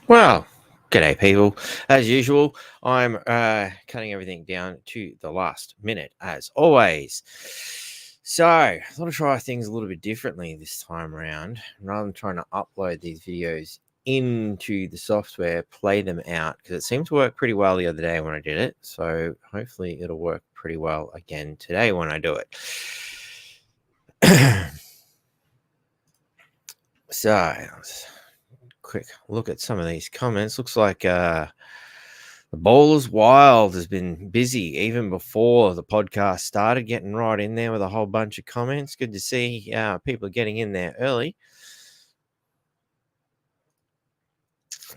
Well, g'day, people. As usual, I'm cutting everything down to the last minute, as always. So, I thought I'd try things a little bit differently this time around. Rather than trying to upload these videos into the software, play them out, because it seemed to work pretty well the other day when I did it. So, hopefully, it'll work pretty well again today when I do it. So, quick look at some of these comments. Looks like the Bowlers Wild has been busy even before the podcast started, getting right in there with a whole bunch of comments. Good to see people are getting in there early.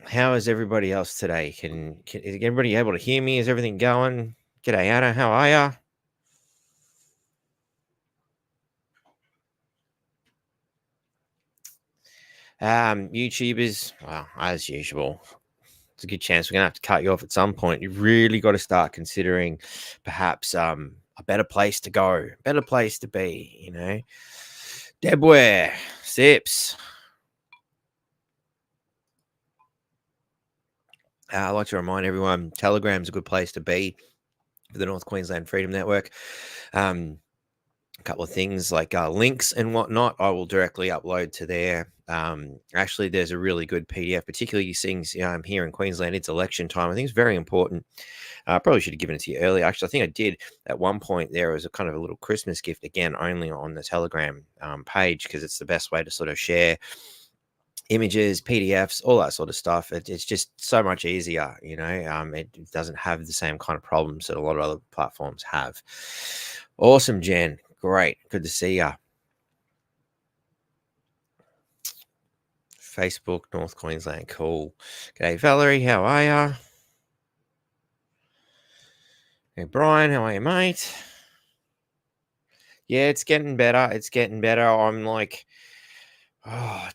How is everybody else today? Is everybody able to hear me? Is everything going? G'day, Anna. How are ya? YouTubers, well, as usual, it's a good chance we're gonna have to cut you off at some point. You've really got to start considering perhaps a better place to go, better place to be, you know. Debware, Sips. I'd like to remind everyone, Telegram's a good place to be for the North Queensland Freedom Network. A couple of things like links and whatnot, I will directly upload to there. Actually, there's a really good PDF, particularly seeing here in Queensland. It's election time. I think it's very important. I probably should have given it to you earlier. Actually, I think I did at one point. There was a kind of a little Christmas gift, again, only on the Telegram page, because it's the best way to sort of share images, PDFs, all that sort of stuff. It's just so much easier, you know. It doesn't have the same kind of problems that a lot of other platforms have. Awesome, Jen. Great. Good to see ya. Facebook, North Queensland. Cool. G'day, Valerie. How are ya? Hey, Brian. How are you, mate? Yeah, it's getting better. It's getting better. I'm like,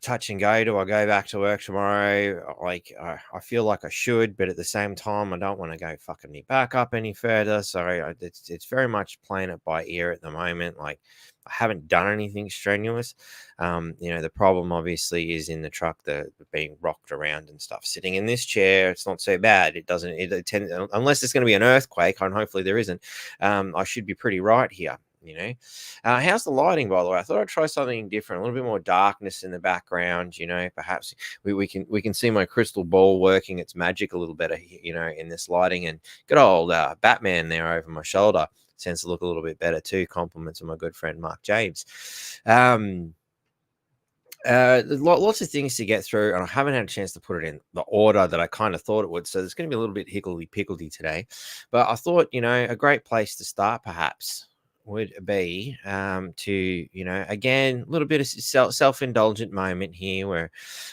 touch and go. Do I go back to work tomorrow? Like, I feel like I should, but at the same time, I don't want to go fucking me back up any further. So it's very much playing it by ear at the moment. Like, I haven't done anything strenuous. The problem obviously is in the truck, the being rocked around and stuff. Sitting in this chair, it's not so bad. It doesn't. Unless there's going to be an earthquake, and hopefully there isn't. I should be pretty right here. You know, how's the lighting, by the way? I thought I'd try something different, a little bit more darkness in the background. You know, perhaps we can see my crystal ball working its magic a little better. You know, in this lighting, and good old Batman there over my shoulder tends to look a little bit better too. Compliments of my good friend Mark James. Lots of things to get through, and I haven't had a chance to put it in the order that I kind of thought it would. So it's going to be a little bit higgledy-pickledy today. But I thought, a great place to start perhaps would be to, again, a little bit of self-indulgent moment here where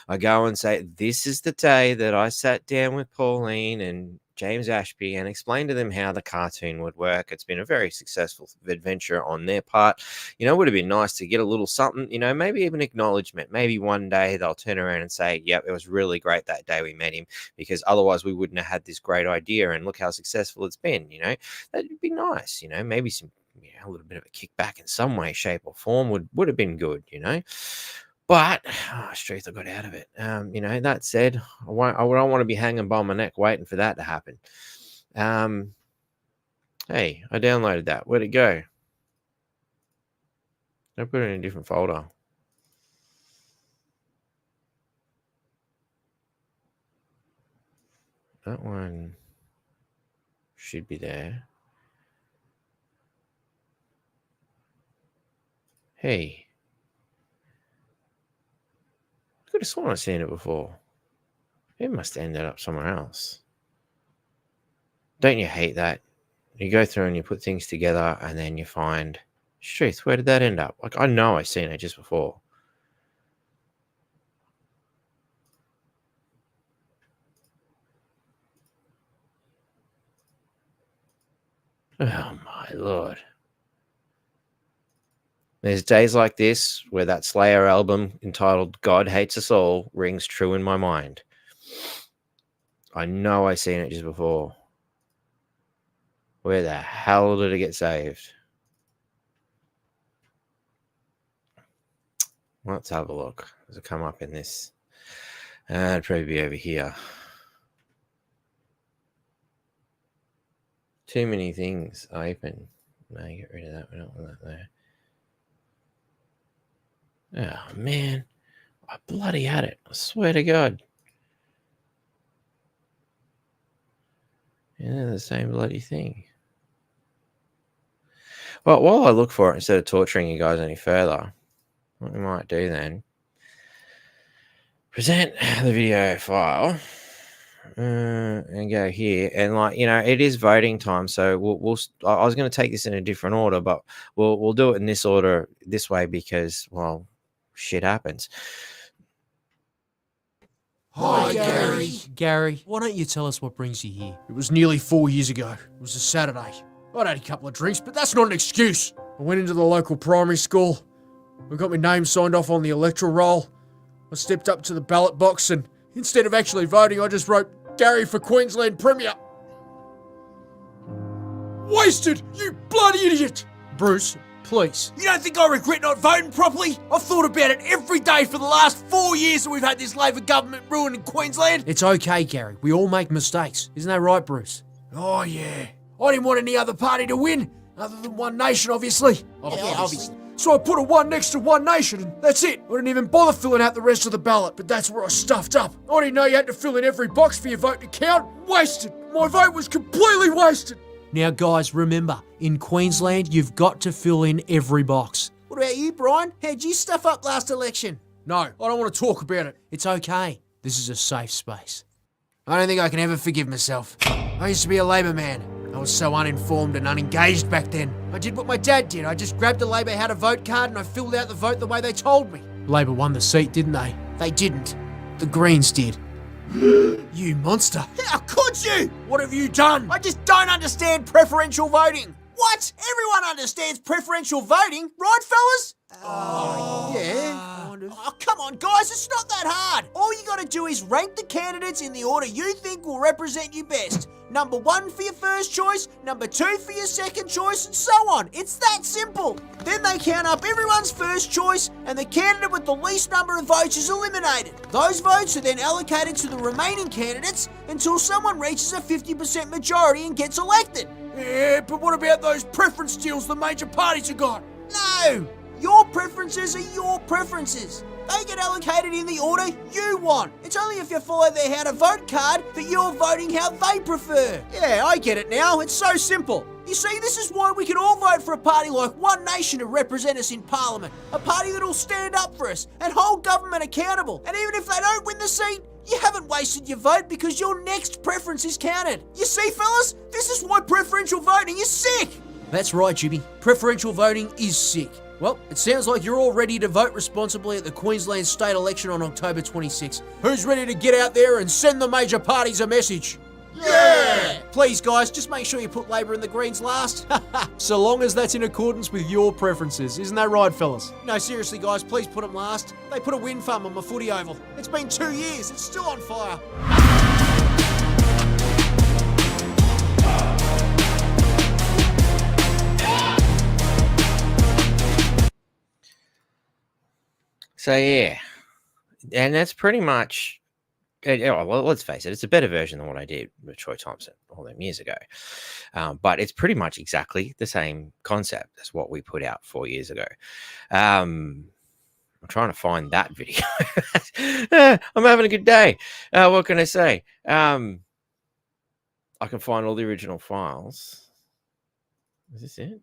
I go and say, this is the day that I sat down with Pauline and James Ashby and explained to them how the cartoon would work. It's been a very successful adventure on their part. It would have been nice to get a little something, maybe even acknowledgement. Maybe one day they'll turn around and say, yep, it was really great that day we met him, because otherwise we wouldn't have had this great idea, and look how successful it's been. That'd be nice. Maybe some, a little bit of a kickback in some way, shape, or form would have been good. But Struth, I got out of it. That said, I don't want to be hanging by my neck waiting for that to happen. Hey, I downloaded that. Where'd it go? I put it in a different folder. That one should be there. Hey. I could have sworn I've seen it before. It must have ended up somewhere else. Don't you hate that? You go through and you put things together and then you find, Struth, where did that end up? Like, I know I've seen it just before. Oh, my Lord. There's days like this where that Slayer album entitled God Hates Us All rings true in my mind. I know I've seen it just before. Where the hell did it get saved? Let's have a look. Does it come up in this? It'd probably be over here. Too many things open. No, get rid of that. We don't want that there. Oh, man. I bloody had it. I swear to God. Yeah, the same bloody thing. Well, while I look for it, instead of torturing you guys any further, what we might do then, present the video file and go here. And like, you know, it is voting time. So I was going to take this in a different order, but we'll do it in this order this way because, well, shit happens. Hi, Gary. Gary, why don't you tell us what brings you here? It was nearly 4 years ago. It was a Saturday. I'd had a couple of drinks, but that's not an excuse. I went into the local primary school. I got my name signed off on the electoral roll. I stepped up to the ballot box and instead of actually voting, I just wrote Gary for Queensland Premier. Wasted, you bloody idiot! Bruce, please. You don't think I regret not voting properly? I've thought about it every day for the last 4 years that we've had this Labor government ruining Queensland. It's okay, Gary. We all make mistakes. Isn't that right, Bruce? Oh, yeah. I didn't want any other party to win, other than One Nation, obviously. Obviously. So I put a 1 next to One Nation, and that's it. I didn't even bother filling out the rest of the ballot, but that's where I stuffed up. I didn't know you had to fill in every box for your vote to count. Wasted. My vote was completely wasted. Now, guys, remember, in Queensland, you've got to fill in every box. What about you, Brian? How'd you stuff up last election? No, I don't want to talk about it. It's okay. This is a safe space. I don't think I can ever forgive myself. I used to be a Labor man. I was so uninformed and unengaged back then. I did what my dad did. I just grabbed a Labor how to vote card and I filled out the vote the way they told me. Labor won the seat, didn't they? They didn't. The Greens did. You monster. How could you? What have you done? I just don't understand preferential voting. What? Everyone understands preferential voting, right, fellas? Yeah. Oh, come on, guys, it's not that hard. All you gotta do is rank the candidates in the order you think will represent you best. Number 1 for your first choice, number 2 for your second choice, and so on. It's that simple. Then they count up everyone's first choice, and the candidate with the least number of votes is eliminated. Those votes are then allocated to the remaining candidates until someone reaches a 50% majority and gets elected. Yeah, but what about those preference deals the major parties have got? No! Your preferences are your preferences. They get allocated in the order you want. It's only if you follow their how to vote card that you're voting how they prefer. Yeah, I get it now. It's so simple. You see, this is why we can all vote for a party like One Nation to represent us in Parliament. A party that'll stand up for us and hold government accountable. And even if they don't win the seat, you haven't wasted your vote because your next preference is counted. You see, fellas, this is why preferential voting is sick. That's right, Jimmy. Preferential voting is sick. Well, it sounds like you're all ready to vote responsibly at the Queensland state election on October 26. Who's ready to get out there and send the major parties a message? Yeah! Please, guys, just make sure you put Labor and the Greens last. So long as that's in accordance with your preferences. Isn't that right, fellas? No, seriously, guys, please put them last. They put a wind farm on my footy oval. It's been 2 years. It's still on fire. So yeah, and that's pretty much. Well, let's face it; it's a better version than what I did with Troy Thompson all them years ago. But it's pretty much exactly the same concept as what we put out 4 years ago. I'm trying to find that video. I'm having a good day. What can I say? I can find all the original files. Is this it?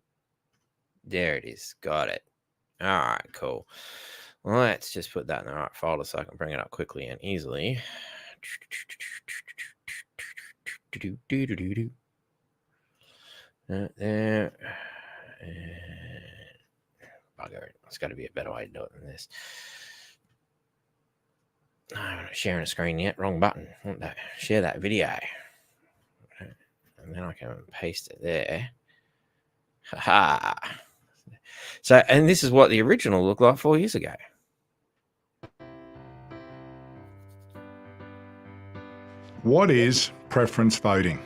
There it is. Got it. All right, cool. Let's just put that in the right folder so I can bring it up quickly and easily. There. Bugger it. It's got to be a better way to do it than this. I'm not sharing a screen yet. Wrong button. Share that video. And then I can paste it there. Haha. So, and this is what the original looked like 4 years ago. What is preference voting?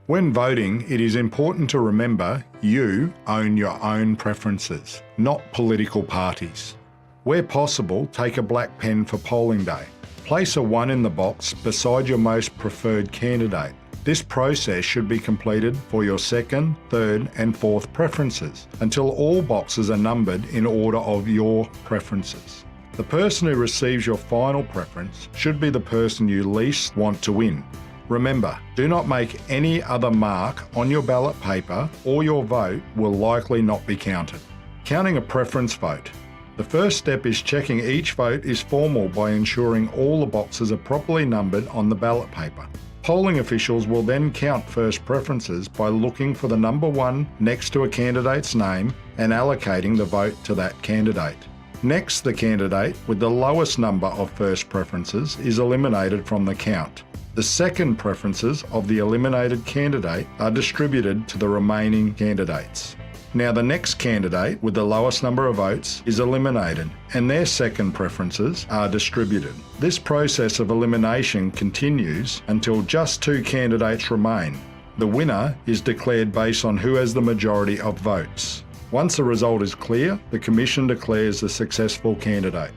When voting, it is important to remember you own your own preferences, not political parties. Where possible, take a black pen for polling day. Place a 1 in the box beside your most preferred candidate. This process should be completed for your second, third and fourth preferences until all boxes are numbered in order of your preferences. The person who receives your final preference should be the person you least want to win. Remember, do not make any other mark on your ballot paper or your vote will likely not be counted. Counting a preference vote. The first step is checking each vote is formal by ensuring all the boxes are properly numbered on the ballot paper. Polling officials will then count first preferences by looking for the number 1 next to a candidate's name and allocating the vote to that candidate. Next, the candidate with the lowest number of first preferences is eliminated from the count. The second preferences of the eliminated candidate are distributed to the remaining candidates. Now the next candidate with the lowest number of votes is eliminated and their second preferences are distributed. This process of elimination continues until just 2 candidates remain. The winner is declared based on who has the majority of votes. Once the result is clear, the Commission declares the successful candidate.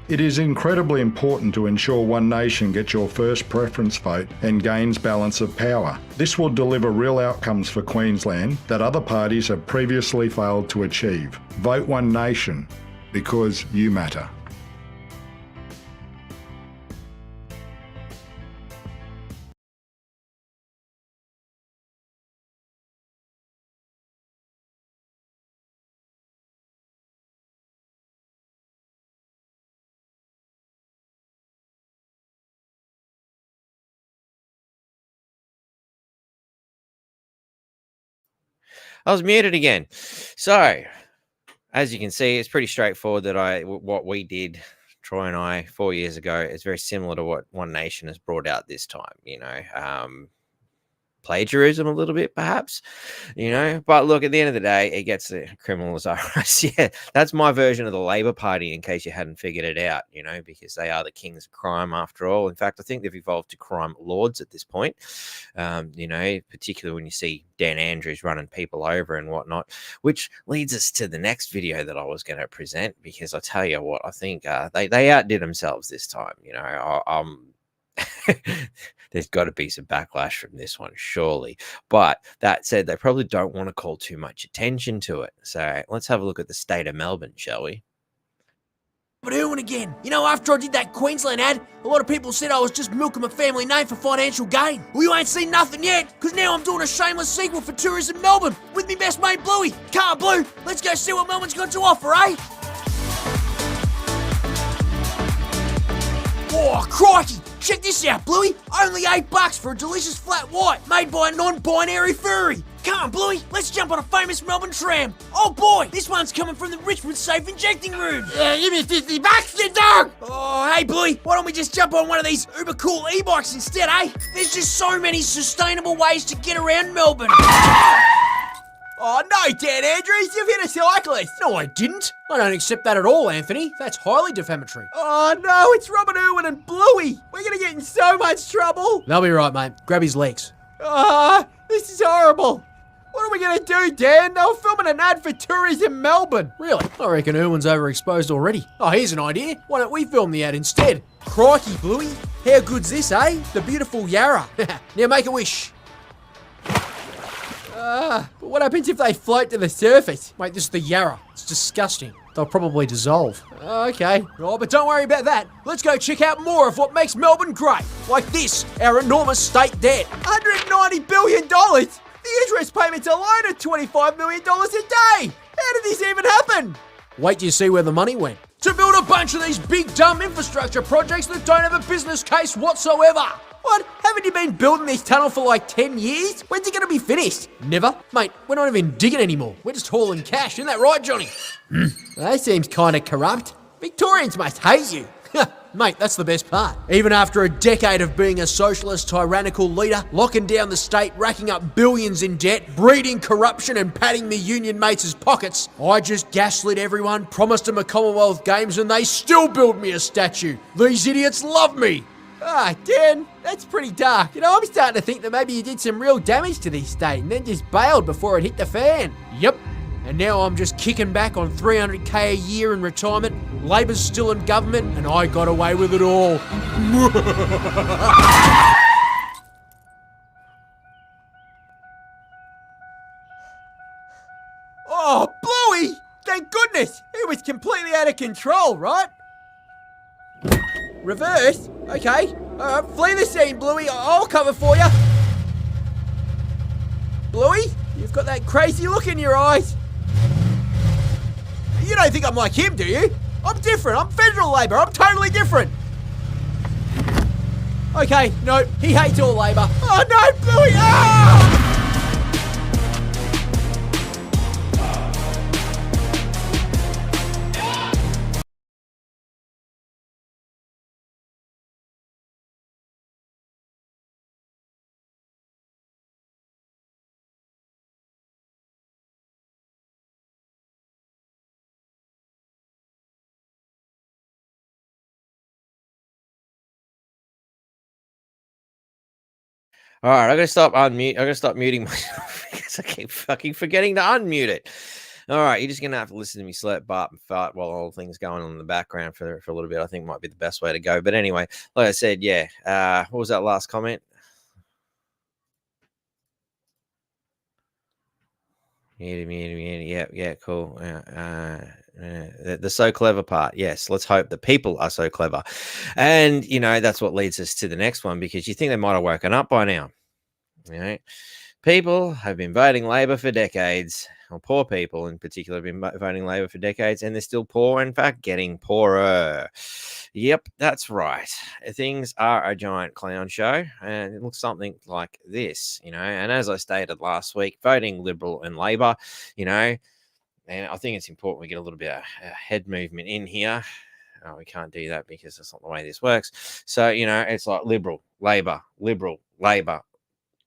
It is incredibly important to ensure One Nation gets your first preference vote and gains balance of power. This will deliver real outcomes for Queensland that other parties have previously failed to achieve. Vote One Nation, because you matter. I was muted again. So, as you can see, it's pretty straightforward that what we did, Troy and I, 4 years ago, is very similar to what One Nation has brought out this time. Plagiarism a little bit, perhaps, but look, at the end of the day, it gets the criminal as IRS. Yeah, that's my version of the Labor Party, in case you hadn't figured it out, because they are the kings of crime after all. In fact, I think they've evolved to crime lords at this point, particularly when you see Dan Andrews running people over and whatnot, which leads us to the next video that I was going to present, because I tell you what, I think they outdid themselves this time. There's got to be some backlash from this one, surely. But that said, they probably don't want to call too much attention to it. So let's have a look at the state of Melbourne, shall we? But Irwin again. After I did that Queensland ad, a lot of people said I was just milking my family name for financial gain. Well, you ain't seen nothing yet, because now I'm doing a shameless sequel for Tourism Melbourne with me best mate Bluey. Come on, Blue, let's go see what Melbourne's got to offer, eh? Oh, crikey! Check this out, Bluey. Only $8 for a delicious flat white made by a non-binary furry. Come on, Bluey. Let's jump on a famous Melbourne tram. Oh boy, this one's coming from the Richmond Safe Injecting Room. Give me $50, you dog! Oh, hey, Bluey. Why don't we just jump on one of these uber cool e-bikes instead, eh? There's just so many sustainable ways to get around Melbourne. Oh no, Dan Andrews, you've hit a cyclist. No, I didn't. I don't accept that at all, Anthony. That's highly defamatory. Oh no, it's Robert Irwin and Bluey. We're gonna get in so much trouble. They'll be right, mate. Grab his legs. This is horrible. What are we gonna do, Dan? They were filming an ad for Tourism Melbourne. Really? I reckon Irwin's overexposed already. Oh, here's an idea. Why don't we film the ad instead? Crikey, Bluey. How good's this, eh? The beautiful Yarra. Now make a wish. But what happens if they float to the surface? Mate, this is the Yarra. It's disgusting. They'll probably dissolve. Okay. Oh, but don't worry about that. Let's go check out more of what makes Melbourne great. Like this, our enormous state debt. $190 billion? The interest payments alone are $25 million a day. How did this even happen? Wait till you see where the money went. To build a bunch of these big dumb infrastructure projects that don't have a business case whatsoever. What? Haven't you been building this tunnel for like 10 years? When's it going to be finished? Never. Mate, we're not even digging anymore. We're just hauling cash. Isn't that right, Johnny? That seems kind of corrupt. Victorians must hate you. Mate, that's the best part. Even after a decade of being a socialist tyrannical leader, locking down the state, racking up billions in debt, breeding corruption and patting me union mates' pockets, I just gaslit everyone, promised them a Commonwealth Games, and they still build me a statue. These idiots love me. Dan, that's pretty dark. I'm starting to think that maybe you did some real damage to this state and then just bailed before it hit the fan. Yep. And now I'm just kicking back on 300k a year in retirement, Labor's still in government, and I got away with it all. Oh, Bluey! Thank goodness! He was completely out of control, right? Reverse? Okay. Flee the scene, Bluey. I'll cover for you. Bluey, you've got that crazy look in your eyes. You don't think I'm like him, do you? I'm different. I'm federal Labor. I'm totally different. Okay, no, he hates all Labor. Oh no, Bluey! Ah! All right, I'm gonna stop muting myself because I keep fucking forgetting to unmute it. All right, you're just gonna have to listen to me slap, bark, and fart while all things going on in the background for a little bit. I think might be the best way to go. But anyway, like I said, yeah. What was that last comment? Yeah, cool. The so clever part. Yes, let's hope the people are so clever. And, that's what leads us to the next one, because you think they might have woken up by now. People have been voting Labor for decades, or poor people in particular have been voting Labor for decades, and they're still poor, in fact, getting poorer. Yep, that's right. Things are a giant clown show, and it looks something like this, and as I stated last week, voting Liberal and Labor, and I think it's important we get a little bit of head movement in here. Oh, we can't do that because that's not the way this works. So, it's like Liberal, Labor,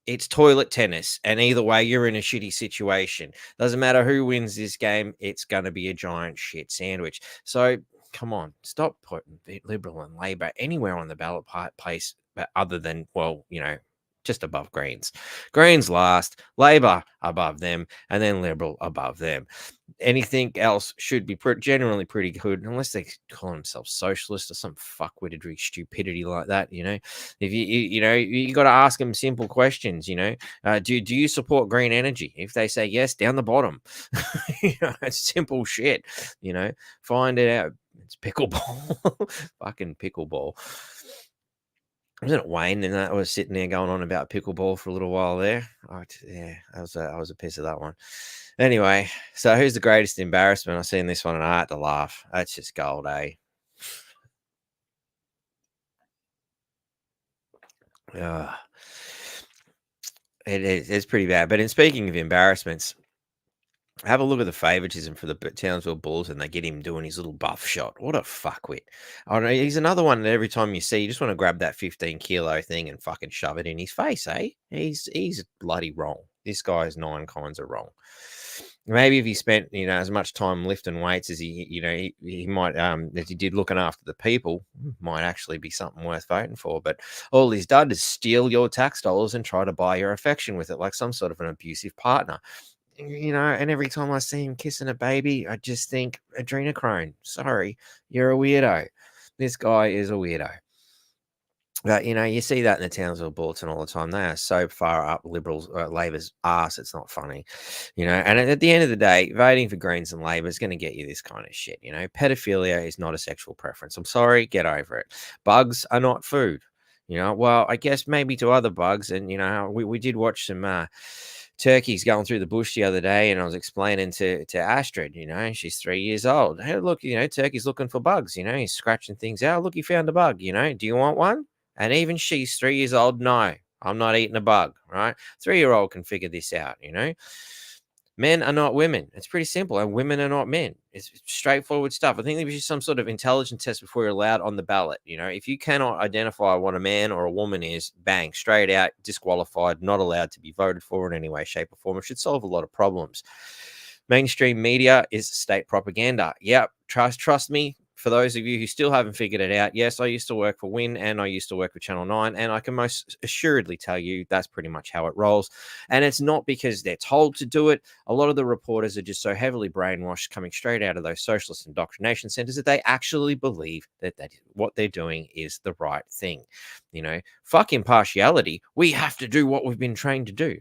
it's toilet tennis, and either way, you're in a shitty situation. Doesn't matter who wins this game, it's going to be a giant shit sandwich. So, come on, stop putting Liberal and Labor anywhere on the ballot place other than, just above Greens. Greens last, Labor above them, and then Liberal above them. Anything else should be generally pretty good, unless they call themselves socialist or some fuckwittery stupidity like that. If you got to ask them simple questions. Do you support green energy? If they say yes, down the bottom. It's simple shit. Find it out. It's pickleball, fucking pickleball. Wasn't it Wayne? And I was sitting there going on about pickleball for a little while there. I was a piss of that one. Anyway, so who's the greatest embarrassment? I've seen this one and I had to laugh. That's just gold, eh? It's pretty bad. But in speaking of embarrassments, have a look at the favoritism for the Townsville Bulls, and they get him doing his little buff shot. What a fuckwit. I know he's another one that every time you see, you just want to grab that 15-kilo thing and fucking shove it in his face, eh? He's bloody wrong. This guy is 9 kinds of wrong. Maybe if he spent, as much time lifting weights as he might, as he did looking after the people, might actually be something worth voting for. But all he's done is steal your tax dollars and try to buy your affection with it like some sort of an abusive partner. And every time I see him kissing a baby, I just think, adrenochrome, sorry, you're a weirdo. This guy is a weirdo. But, you see that in the Townsville Bulletin all the time. They are so far up Labor's arse, it's not funny. And at the end of the day, voting for Greens and Labor is going to get you this kind of shit. Pedophilia is not a sexual preference. I'm sorry, get over it. Bugs are not food. Well, I guess maybe to other bugs. And, we did watch some turkeys going through the bush the other day, and I was explaining to Astrid, she's 3 years old. Hey, look, turkey's looking for bugs, he's scratching things out. Look, he found a bug, do you want one? And even she's 3 years old. No, I'm not eating a bug, right? 3-year-old can figure this out, Men are not women. It's pretty simple. And women are not men. It's straightforward stuff. I think there should be some sort of intelligence test before you're allowed on the ballot. If you cannot identify what a man or a woman is, bang, straight out, disqualified, not allowed to be voted for in any way, shape, or form. It should solve a lot of problems. Mainstream media is state propaganda. Yep, trust me. for those of you who still haven't figured it out, yes, I used to work for Win and I used to work for Channel 9, and I can most assuredly tell you that's pretty much how it rolls. And it's not because they're told to do it. A lot of the reporters are just so heavily brainwashed coming straight out of those socialist indoctrination centers that they actually believe that what they're doing is the right thing. Fuck impartiality. We have to do what we've been trained to do.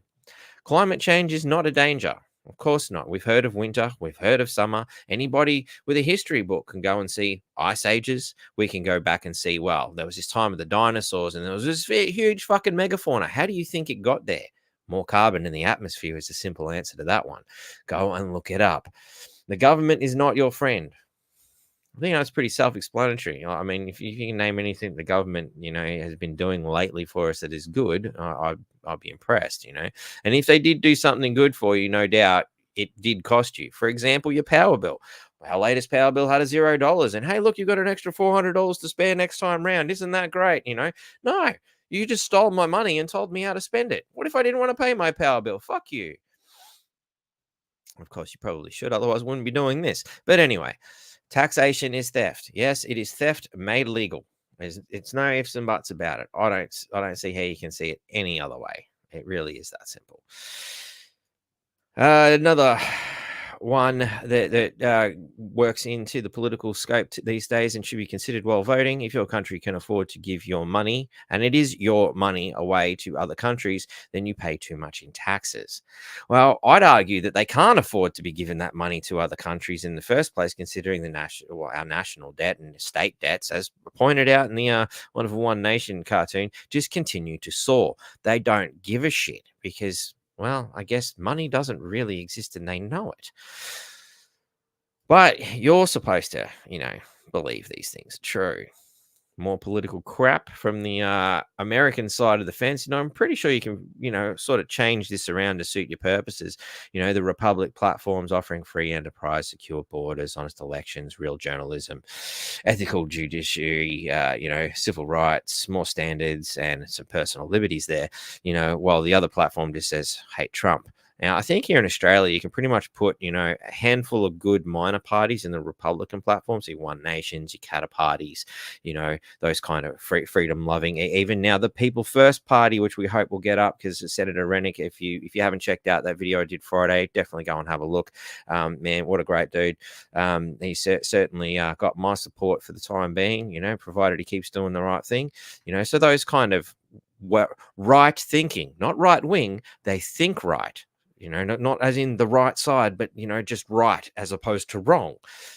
Climate change is not a danger. Of course not. We've heard of winter. We've heard of summer. Anybody with a history book can go and see ice ages. We can go back and see, well, there was this time of the dinosaurs and there was this huge fucking megafauna. How do you think it got there? More carbon in the atmosphere is the simple answer to that one. Go and look it up. The government is not your friend. I think that's pretty self-explanatory. I mean, if you can name anything the government, has been doing lately for us that is good, I'll be impressed, And if they did do something good for you, no doubt it did cost you. For example, your power bill. Our latest power bill had $0. And hey, look, you've got an extra $400 to spare next time round. Isn't that great? No, you just stole my money and told me how to spend it. What if I didn't want to pay my power bill? Fuck you. Of course, you probably should. Otherwise, I wouldn't be doing this. But anyway. Taxation is theft. Yes, it is theft made legal. It's no ifs and buts about it. I don't see how you can see it any other way. It really is that simple. Another one that works into the political scope these days and should be considered while voting. If your country can afford to give your money, and it is your money, away to other countries, then you pay too much in taxes. Well, I'd argue that they can't afford to be giving that money to other countries in the first place, considering our national debt and state debts, as pointed out in the wonderful One Nation cartoon, just continue to soar. They don't give a shit because, well, I guess money doesn't really exist and they know it. But you're supposed to, believe these things are true. More political crap from the American side of the fence. I'm pretty sure you can, sort of change this around to suit your purposes. The Republic platforms offering free enterprise, secure borders, honest elections, real journalism, ethical judiciary, civil rights, more standards, and some personal liberties there, while the other platform just says, hate Trump. Now, I think here in Australia, you can pretty much put, a handful of good minor parties in the Republican platform. So your One Nations, your Katter parties, those kind of freedom-loving. Even now, the People First Party, which we hope will get up, because Senator Rennick, if you haven't checked out that video I did Friday, definitely go and have a look. Man, what a great dude. He certainly got my support for the time being, provided he keeps doing the right thing. So those kind of right thinking, not right wing, they think right. Not as in the right side, but, just right as opposed to wrong,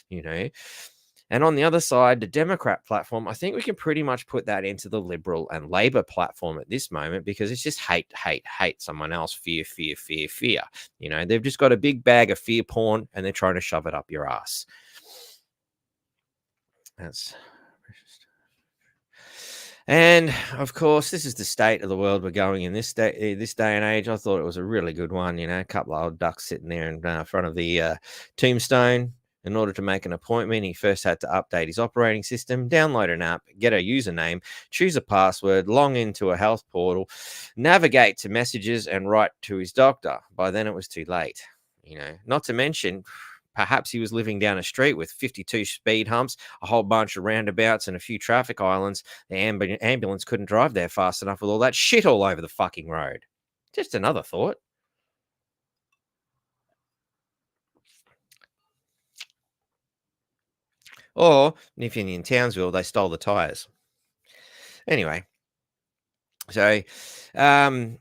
And on the other side, the Democrat platform, I think we can pretty much put that into the Liberal and Labor platform at this moment, because it's just hate someone else, fear. They've just got a big bag of fear porn and they're trying to shove it up your ass. That's... And of course, this is the state of the world we're going in this day and age. I thought it was a really good one. A couple of old ducks sitting there in front of the tombstone. In order to make an appointment, he first had to update his operating system, download an app, get a username, choose a password, log into a health portal, navigate to messages, and write to his doctor. By then, it was too late. Not to mention, perhaps he was living down a street with 52 speed humps, a whole bunch of roundabouts, and a few traffic islands. The ambulance couldn't drive there fast enough with all that shit all over the fucking road. Just another thought. Or, if you're in Townsville, they stole the tires. Anyway, so there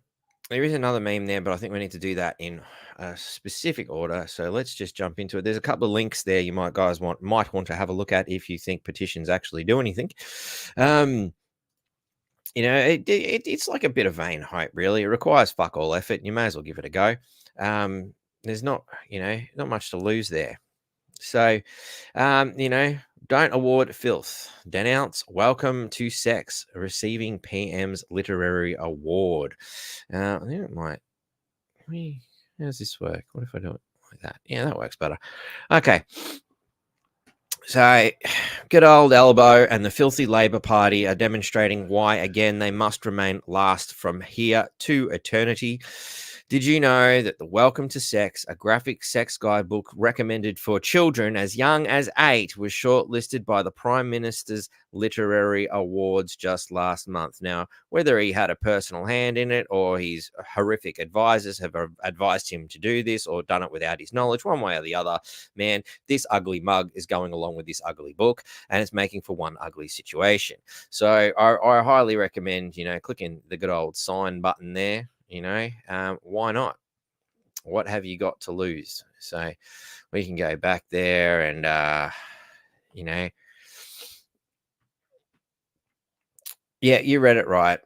is another meme there, but I think we need to do that in a specific order. So let's just jump into it. There's a couple of links there you might want to have a look at if you think petitions actually do anything. It's like a bit of vain hope, really. It requires fuck all effort. You may as well give it a go. There's not much to lose there. So, don't award filth. Denounce welcome to sex. Receiving PM's literary award. I think it might. How does this work? What if I do it like that? Yeah, that works better. Okay. So, good old Elbow and the filthy Labor Party are demonstrating why, again, they must remain last from here to eternity. Did you know that the Welcome to Sex, a graphic sex guidebook recommended for children as young as 8, was shortlisted by the Prime Minister's Literary Awards just last month? Now, whether he had a personal hand in it or his horrific advisors have advised him to do this or done it without his knowledge, one way or the other, man, this ugly mug is going along with this ugly book and it's making for one ugly situation. So I highly recommend, clicking the good old sign button there. Why not? What have you got to lose? So we can go back there and, yeah, you read it right.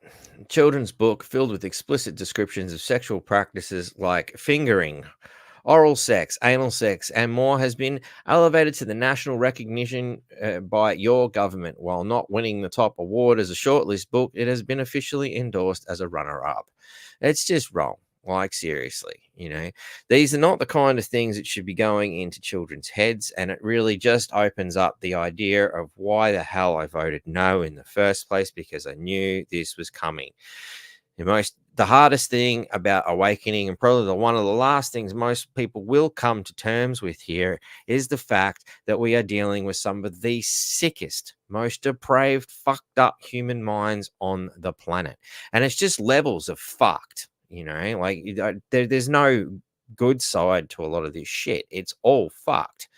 Children's book filled with explicit descriptions of sexual practices like fingering, oral sex, anal sex, and more has been elevated to the national recognition by your government. While not winning the top award as a shortlist book, it has been officially endorsed as a runner-up. It's just wrong. Like, seriously, these are not the kind of things that should be going into children's heads. And it really just opens up the idea of why the hell I voted no in the first place, because I knew this was coming. The hardest thing about awakening, and probably one of the last things most people will come to terms with here, is the fact that we are dealing with some of the sickest, most depraved, fucked up human minds on the planet. And it's just levels of fucked, there's no good side to a lot of this shit. It's all fucked.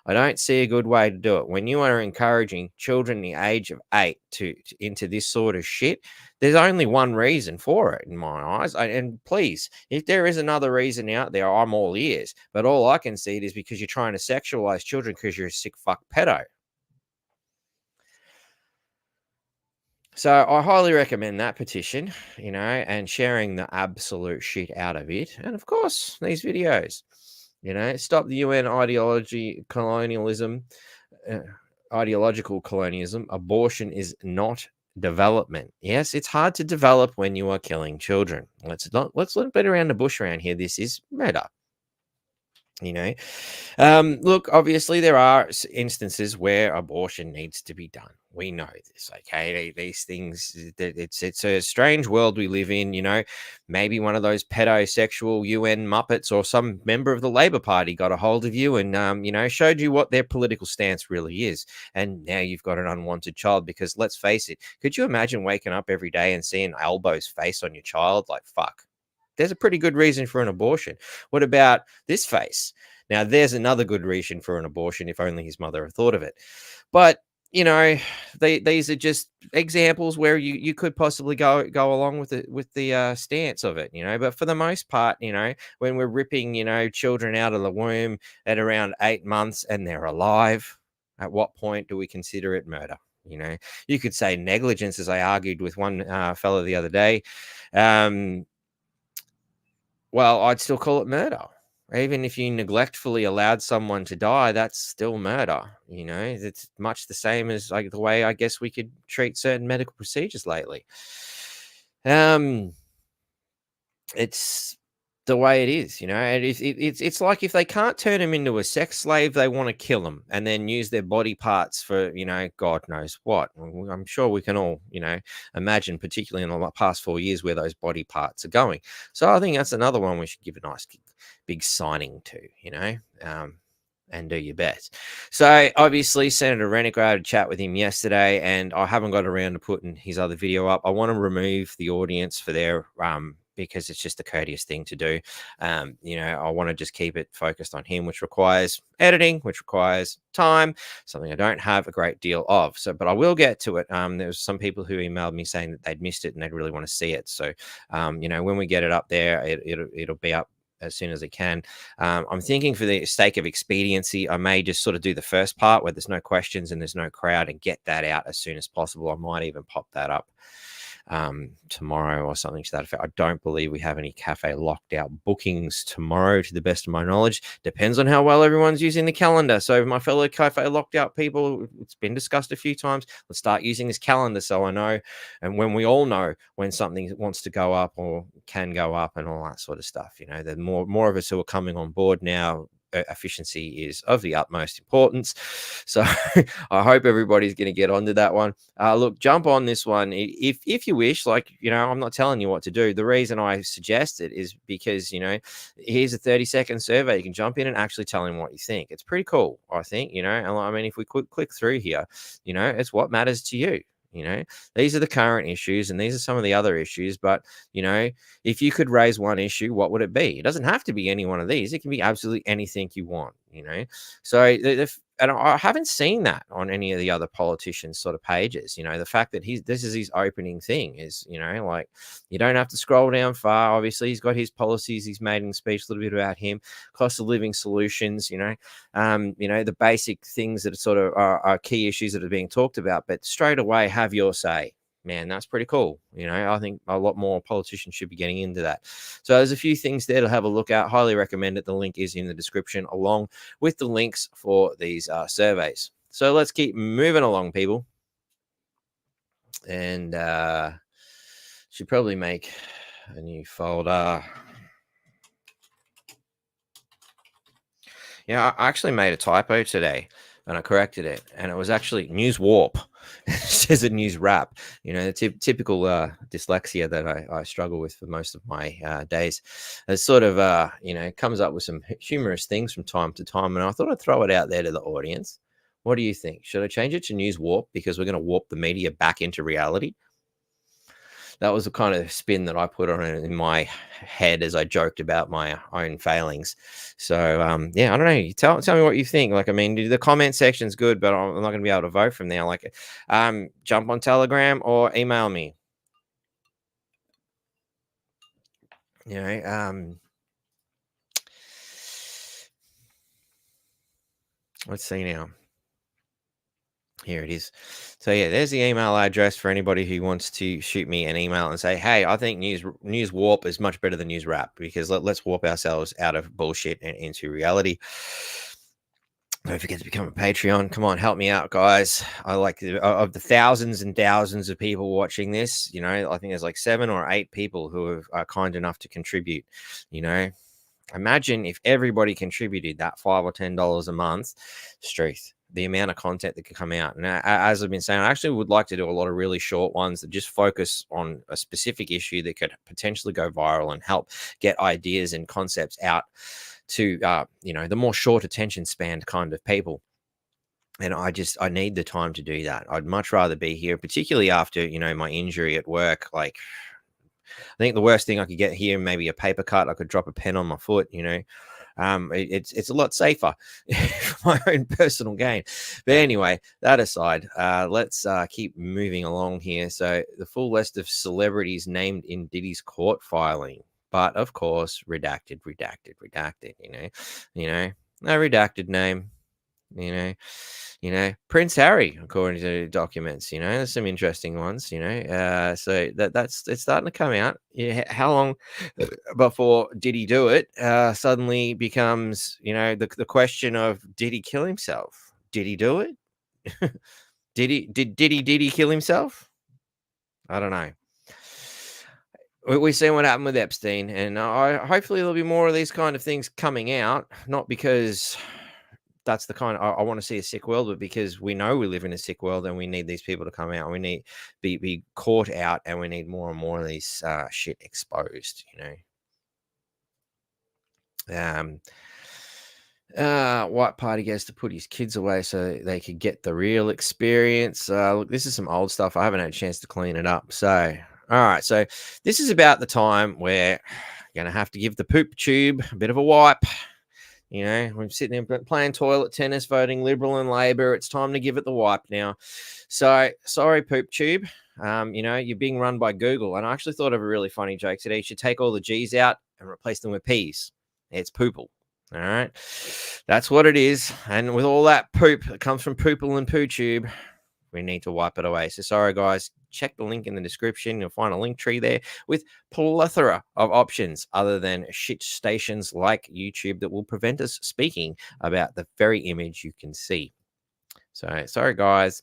I don't see a good way to do it. When you are encouraging children the age of 8 to into this sort of shit, there's only one reason for it in my eyes. And please, if there is another reason out there, I'm all ears. But all I can see it is because you're trying to sexualize children because you're a sick fuck pedo. So I highly recommend that petition, and sharing the absolute shit out of it. And of course, these videos. Stop the UN ideological colonialism. Abortion is not development. Yes, it's hard to develop when you are killing children. Let's look better around the bush around here. This is murder. Look, obviously there are instances where abortion needs to be done. We know this, okay? These things, it's a strange world we live in, Maybe one of those pedosexual UN muppets or some member of the Labor Party got a hold of you and, showed you what their political stance really is. And now you've got an unwanted child because, let's face it, could you imagine waking up every day and seeing Albo's face on your child? Like, fuck. There's a pretty good reason for an abortion. What about this face? Now, there's another good reason for an abortion if only his mother had thought of it. But, these are just examples where you could possibly go along with the stance of it, But for the most part, when we're ripping, children out of the womb at around 8 months and they're alive, at what point do we consider it murder? You could say negligence, as I argued with one fellow the other day. Well, I'd still call it murder. Even if you neglectfully allowed someone to die, that's still murder. It's much the same as the way I guess we could treat certain medical procedures lately. It's the way it is, it's like if they can't turn him into a sex slave, they want to kill him and then use their body parts for, God knows what. I'm sure we can all, imagine, particularly in the past 4 years, where those body parts are going. So I think that's another one we should give a nice big signing to, and do your best. So obviously Senator Rennick, I had a chat with him yesterday and I haven't got around to putting his other video up. I want to remove the audience for their, because it's just a courteous thing to do. I want to just keep it focused on him, which requires editing, which requires time, something I don't have a great deal of. So, but I will get to it. There was some people who emailed me saying that they'd missed it and they'd really want to see it. So, when we get it up there, it'll be up as soon as it can. I'm thinking, for the sake of expediency, I may just sort of do the first part where there's no questions and there's no crowd and get that out as soon as possible. I might even pop that up tomorrow or something to that effect. I don't believe we have any cafe locked out bookings tomorrow, to the best of my knowledge. Depends on how well everyone's using the calendar. So my fellow cafe locked out people, it's been discussed a few times. Let's start using this calendar so I know, and when we all know when something wants to go up or can go up and all that sort of stuff. There's more of us who are coming on board now efficiency is of the utmost importance. So I hope everybody's going to get onto that one. Look, jump on this one if you wish. Like, I'm not telling you what to do. The reason I suggest it is because, here's a 30-second survey. You can jump in and actually tell him what you think. It's pretty cool, I think, and I mean, if we click through here, it's what matters to you. These are the current issues and these are some of the other issues. But, if you could raise one issue, what would it be? It doesn't have to be any one of these. It can be absolutely anything you want, So and I haven't seen that on any of the other politicians' sort of pages. The fact that this is his opening thing is, like, you don't have to scroll down far. Obviously, he's got his policies. He's made in the speech a little bit about him, cost of living solutions. The basic things that are sort of are key issues that are being talked about. But straight away, have your say. Man, that's pretty cool. I think a lot more politicians should be getting into that. So there's a few things there to have a look at. Highly recommend it. The link is in the description along with the links for these surveys. So let's keep moving along, people. And should probably make a new folder. I actually made a typo today and I corrected it, and it was actually News Warp. It says a news wrap. The typical dyslexia that I struggle with for most of my days. It sort of comes up with some humorous things from time to time, and I thought I'd throw it out there to the audience. What do you think? Should I change it to News Warp because we're going to warp the media back into reality? That was the kind of spin that I put on it in my head as I joked about my own failings. So, I don't know. Tell me what you think. Like, I mean, the comment section's good, but I'm not going to be able to vote from there. Like, jump on Telegram or email me. Let's see now. Here it is. So there's the email address for anybody who wants to shoot me an email and say, hey, I think News Warp is much better than News Wrap, because let's warp ourselves out of bullshit and into reality. Don't forget to become a Patreon. Come on, help me out, guys. I like of the thousands and thousands of people watching this, I think there's like 7 or 8 people who are kind enough to contribute. Imagine if everybody contributed that $5 or $10 a month. Struth. The amount of content that could come out. And as I've been saying, I actually would like to do a lot of really short ones that just focus on a specific issue that could potentially go viral and help get ideas and concepts out to, the more short attention span kind of people. And I need the time to do that. I'd much rather be here, particularly after, my injury at work. Like, I think the worst thing I could get here, maybe a paper cut. I could drop a pen on my foot, it's a lot safer for my own personal gain. But anyway, that aside, let's keep moving along here. So the full list of celebrities named in Diddy's court filing, but of course, redacted, no redacted name, Prince Harry, according to documents, there's some interesting ones, so it's starting to come out. How long before did he do it suddenly becomes, the question of, did he kill himself? Did he do it? did he kill himself? I don't know. We've seen what happened with Epstein, and hopefully there'll be more of these kind of things coming out, not because that's the kind of, I want to see a sick world, but because we know we live in a sick world and we need these people to come out. We need be caught out, and we need more and more of these shit exposed, White Party gets to put his kids away so they could get the real experience. Look, this is some old stuff. I haven't had a chance to clean it up. So, all right. So this is about the time where you're going to have to give the poop tube a bit of a wipe. We're sitting there playing toilet tennis, voting Liberal and Labor. It's time to give it the wipe now. So, sorry, poop tube. You're being run by Google. And I actually thought of a really funny joke today. You should take all the G's out and replace them with P's. It's poople. All right. That's what it is. And with all that poop that comes from Poople and Poo Tube, we need to wipe it away. So, sorry, guys. Check the link in the description. You'll find a link tree there with plethora of options other than shit stations like YouTube that will prevent us speaking about the very image you can see. So, sorry, guys.